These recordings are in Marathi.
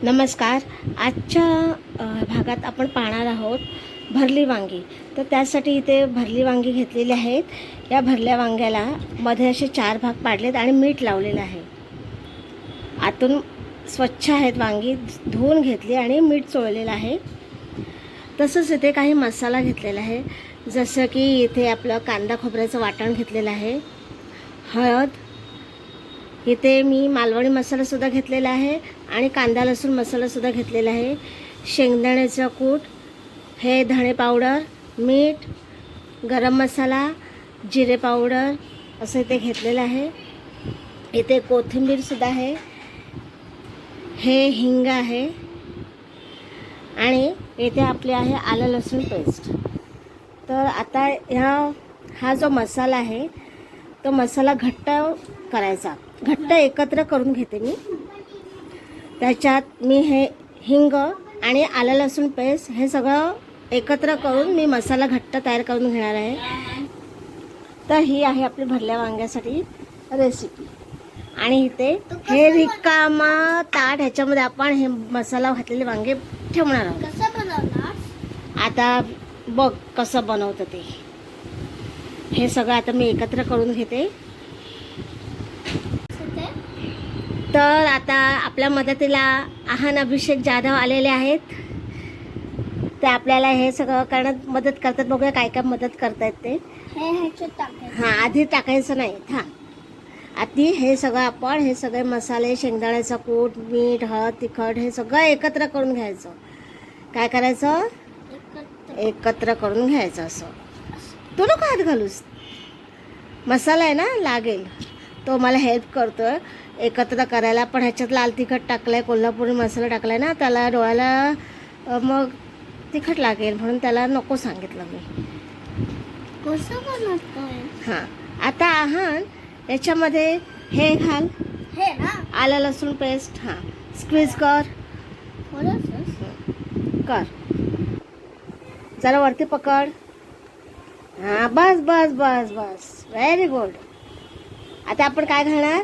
नमस्कार. आजच्या भागात आपण पाहणार आहोत भरली वांगी. तर त्यासाठी इथे भरली वांगी घेतलेली आहेत. या भरल्या वांग्याला मध्ये असे 4 भाग पाडलेत आणि मीठ लावलेलं आहे. आतून स्वच्छ आहेत वांगी, धुवून घेतली आणि मीठ चोळलेलं आहे. तसंच इथे काही मसाला घेतलेला आहे, जसं की इथे आपलं कांदा खोबऱ्याचं वाटण घेतलेलं आहे, हळद, इथे मी मालवणी मसालासुद्धा घेतलेला आहे आणि कांदा लसूण मसालासुद्धा घेतलेला आहे, शेंगदाण्याचं कूट, हे धणे पावडर, मीठ, गरम मसाला, जिरे पावडर असं इथे घेतलेलं आहे. इथे कोथिंबीरसुद्धा आहे, हे हिंग आहे आणि इथे आपले आहे आलं लसूण पेस्ट. तर आता हा जो मसाला आहे तो मसाला घट्ट करायचा, घट्ट एकत्र करून घेते मी. त्याच्यात मी हे हिंग आणि आलं लसूण पेस्ट हे सगळं एकत्र करून मी मसाला घट्ट तयार करून घेणार आहे. तर ही आहे आपली भरल्या वांग्यासाठी रेसिपी. आणि इथे हे रिकामा ताट, ह्याच्यामध्ये आपण हे मसाला घातलेले वांगे ठेवणार आहोत. कसं बनवणार आता बघ कसं बनवतं ते. हे सगळं आता मी एकत्र करून घेते. तर आता आपल्या मदतीला आहान अभिषेक जाधव आलेले आहेत. ते आपल्याला हे सगळं करण्यात मदत करतात. बघूया काय काय मदत करतायत ते. हां, आधी टाकायचं नाही. हां, आधी हे सगळं आपण हे सगळे मसाले, शेंगदाण्याचा कूट, मीठ, हळद, तिखट हे सगळं एकत्र करून घ्यायचं. काय करायचं? एकत्र करून घ्यायचं. असं तू नको हात घालूस, मसाला आहे ना लागेल. तो मला हेल्प करतोय एकत्र करायला. पण ह्याच्यात लाल तिखट टाकलाय, कोल्हापुरी मसाला टाकलाय ना, त्याला डोळ्याला मग तिखट लागेल म्हणून त्याला नको सांगितलं मी. कसं बनवतोय? हां, आता आहान याच्यामध्ये हे घाल, हे ना आलं लसूण पेस्ट. हां, स्क्वीज कर कर, जरा वरती पकड. हां, बस बस बस बस, व्हेरी गुड. आता आपण काय घालणार?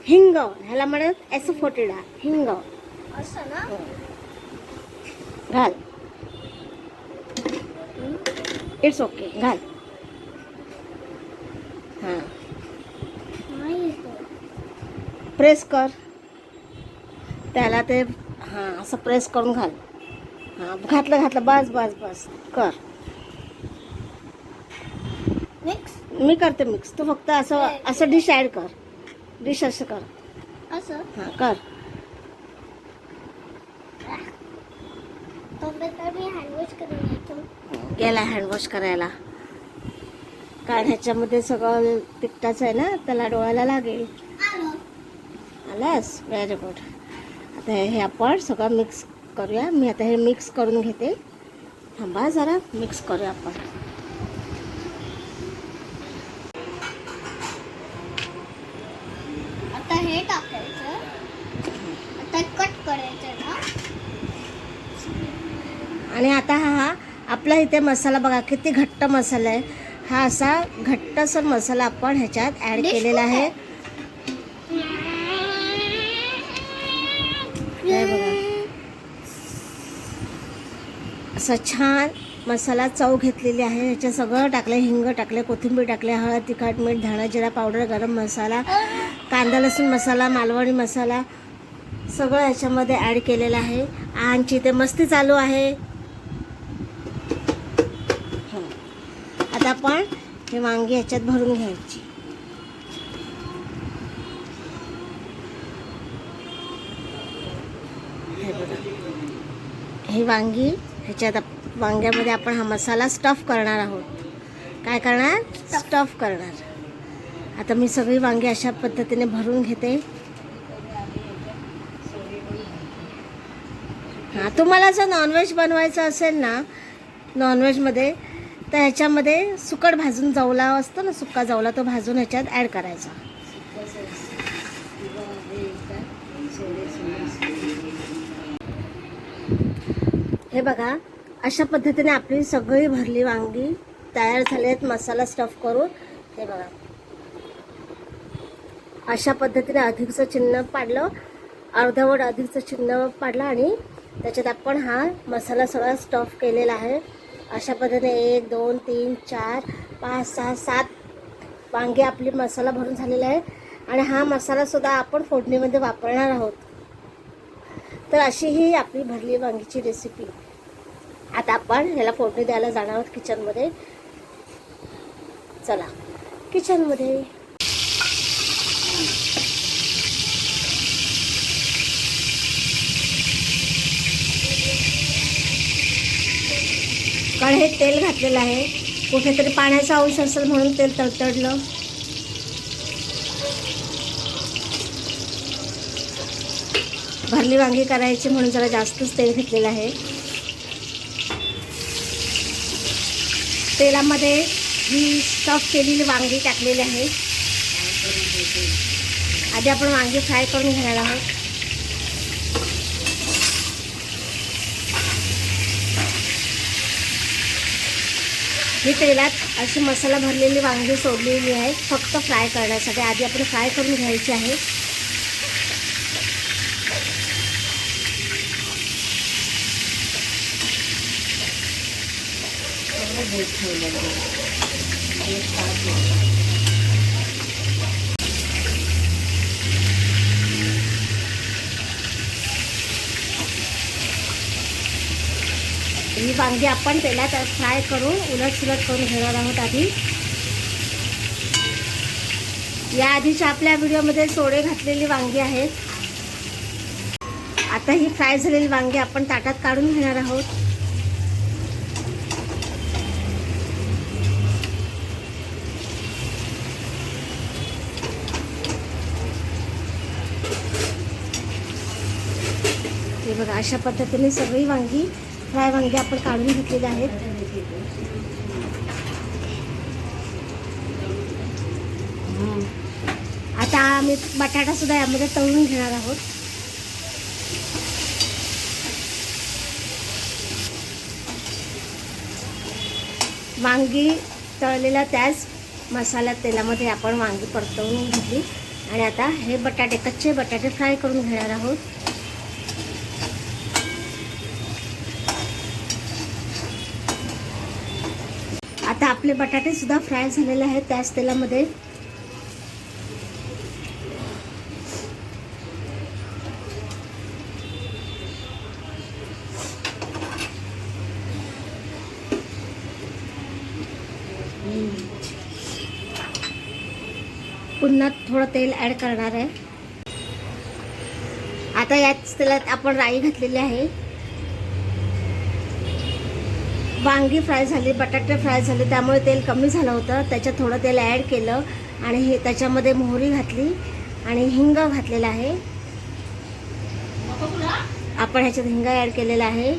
हिंग. ह्याला म्हणत एसोफोटिडा, हिंग. असं ना घाल. इट्स ओके, घाल. हां, प्रेस कर त्याला. ते हां, असं प्रेस करून घाल. हां, घातलं घातलं, बस बस बस कर. मिक्स मी करते मिक्स, तू फक्त असं असं डिश ॲड कर. डिश असं कर. असं हां, कर. मी हँडवॉश करून येतो. गेला हँडवॉश करायला, कारण ह्याच्यामध्ये सगळं तिखटाचं आहे ना, त्याला डोळ्याला लागेल. आलास, व्हेरी गुड. आता हे आपण सगळं मिक्स करूया. मी आता हे मिक्स करून घेते. थांबा जरा, मिक्स करूया आपण. आता हे टाकायचं, आता कट करायचं ना. आणि आता हा आपला इथे मसाला बघा किती घट्ट मसाला आहे. हा असा घट्टसर मसाला आपण ह्याच्यात ॲड केलेला आहे. हे बघा, असा छान मसाला चव घेतलेली आहे. ह्याच्यात सगळं टाकलं, हिंग टाकले, कोथिंबीर टाकले, हळद, तिखट, मीठ, धणा जिरा पावडर, गरम मसाला, कांदा लसूण मसाला, मालवणी मसाला सगळं ह्याच्यामध्ये ॲड केलेलं आहे. आमची इथे मस्ती चालू आहे. आता आपण हे वांगी ह्याच्यात भरून घ्यायची. हे बघा, हे वांगी ह्याच्यात वांग्यामध्ये आपण हा मसाला स्टफ करणार आहोत. काय करणार? स्टफ करणार. आता मी सगळी वांगी अशा पद्धतीने भरून घेते. हां, तुम्हाला जर नॉनव्हेज बनवायचं असेल ना, नॉनव्हेजमध्ये, तर ह्याच्यामध्ये सुकट भाजून जवला असतो ना, सुक्का जवला, तो भाजून ह्याच्यात ॲड करायचा. हे बघा, अशा पद्धतीने आपली सगळी भरली वांगी तयार झाली आहेत मसाला स्टफ करून. हे बघा, अशा पद्धतीने अधिकचं चिन्ह पाडलं अर्धवट अधिकचं चिन्ह पाडलं आणि त्याच्यात आपण हा मसाला सगळा स्टफ केलेला आहे. अशा पद्धतीने 1 2 3 4 5 6 7 वांगे आपली मसाला भरून झालेला आहे. आणि हा मसालासुद्धा आपण फोडणीमध्ये वापरणार आहोत. तर अशी ही आपली भरली वांगीची रेसिपी. आता आपण ह्याला फोडणी द्यायला जाणार आहोत किचनमध्ये. चला किचनमध्ये. कढईत तेल घातलेलं आहे. कुठेतरी पाण्याचा अंश असेल म्हणून तेल तडतडलं. भरली वांगी करायची म्हणून जरा जास्तच तेल घेतलेलं आहे. तेलामध्ये ही स्टफ केलेली वांगी टाकलेली आहे. आधी आपण वांगी फ्राय करून घेणार आहोत. ही तेलात अशी मसाला भरलेली वांगी सोडलेली आहे फक्त फ्राय करण्यासाठी. आधी आपण फ्राय करून घ्यायची आहे. ही वांगी आपण तेलात फ्राय करून उलटसुलट करून घेणार आहोत. आधी या आधीच्या आपल्या व्हिडिओमध्ये सोडे घातलेली वांगी आहेत. आता ही फ्राय झालेली वांगी आपण ताटात काढून घेणार आहोत. हे बघा अशा पद्धतीने सगळी वांगी फ्राय वांगी आपण काढून घेतलेली आहेत. आता आम्ही बटाटा सुद्धा यामध्ये तळून घेणार आहोत. वांगी तळलेल्या त्याच मसाला तेलामध्ये आपण वांगी परतवून घेतली आणि आता हे बटाटे कच्चे बटाटे फ्राय करून घेणार आहोत. आता आपले बटाटे सुद्धा फ्राय झालेले आहेत त्याच तेलामध्ये. पुन्हा थोडं तेल ॲड करणार आहे. आता याच तेलात आपण राई घातलेली आहे. वांगी फ्राय झाली, बटाटे फ्राय झाले त्यामुळे तेल कमी झालं होतं. त्याच्यात थोडं तेल ॲड केलं आणि हे त्याच्यामध्ये मोहरी घातली आणि हिंग घातलेला आहे. आपण ह्याच्यात हिंग ॲड केलेला आहे.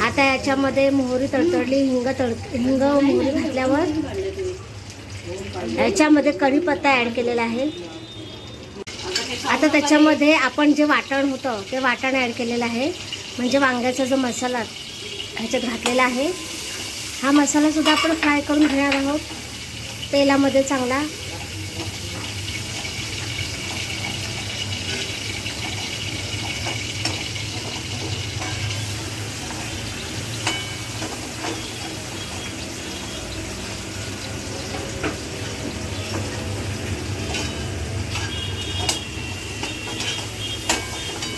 आता याच्यामध्ये मोहरी तडतडली, हिंग मोहरी घातल्यावर याच्यामध्ये कढीपत्ता ॲड केलेला आहे. आता त्याच्यामध्ये आपण जे वाटण होतं ते वाटण ॲड केलेलं आहे. म्हणजे वांग्याचा जो मसाला ह्याच्यात घातलेला आहे हा मसालासुद्धा आपण फ्राय करून घेणार आहोत तेलामध्ये चांगला.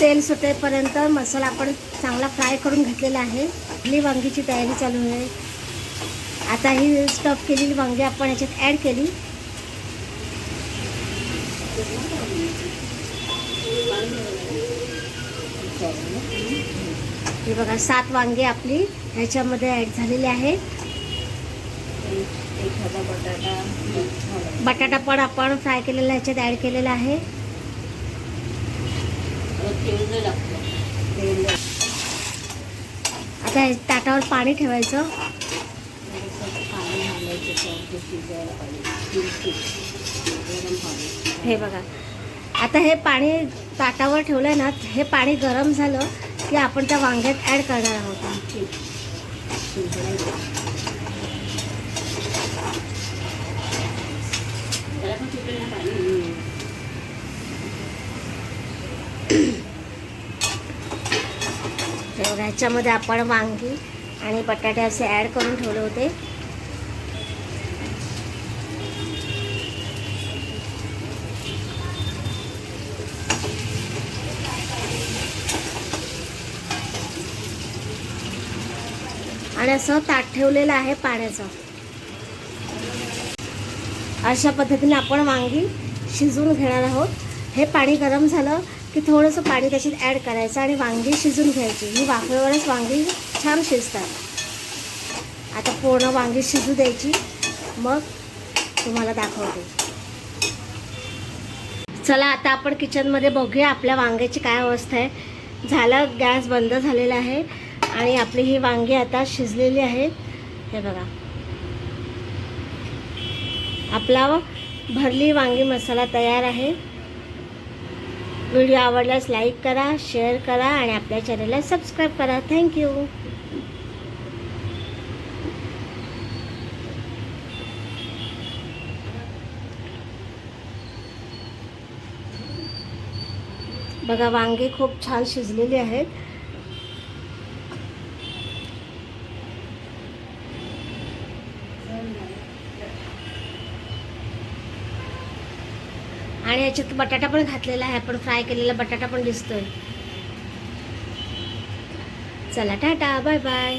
तेल सुटेपर्यंत मसाला आपण चांगला फ्राय करून घेतलेला आहे. आपली वांगीची तयारी चालू आहे. आता ही स्टफ केलेली वांगी आपण ह्याच्यात ॲड केली. हे बघा 7 वांगी आपली ह्याच्यामध्ये ॲड झालेली आहेत. बटाटा पण आपण फ्राय केलेला ह्याच्यात ॲड केलेला आहे. आता ताटावर पाणी ठेवायचं. हे बघा आता हे पाणी ताटावर ठेवलं ना, हे पाणी गरम झालं की आपण त्या वांग्यात ॲड करणार आहोत. तर ह्याच्यामध्ये आपण वांगी आणि बटाटे असे ॲड करून ठेवले होते. आणि असं ताट ठेवलेलं आहे पाण्याचं. अशा पद्धतीने आपण वांगी शिजवून घेणार आहोत. हे पाणी गरम झालं की थोडंसं पाणी त्याच्यात ॲड करायचं आणि वांगी शिजून घ्यायची. ही वाफेवरच वांगी छान शिजतात. आता पूर्ण वांगी शिजू द्यायची, मग तुम्हाला दाखवते. चला आता आपण किचनमध्ये बघूया आपल्या वांग्याची काय अवस्था आहे. झालं, गॅस बंद झालेला आहे आणि आपली ही वांगी आता शिजलेली आहेत. हे बघा, आपला भरली वांगी मसाला तयार आहे. व्हिडिओ आवडल्यास लाईक करा, शेअर करा आणि आपल्या चॅनलला सबस्क्राईब करा. थँक्यू. बघा, वांगी खूप छान शिजलेली आहेत. आणि याच्यात बटाटा पण घातलेला आहे. आपण फ्राय केलेला बटाटा पण दिसतोय. चला, टाटा, बाय बाय.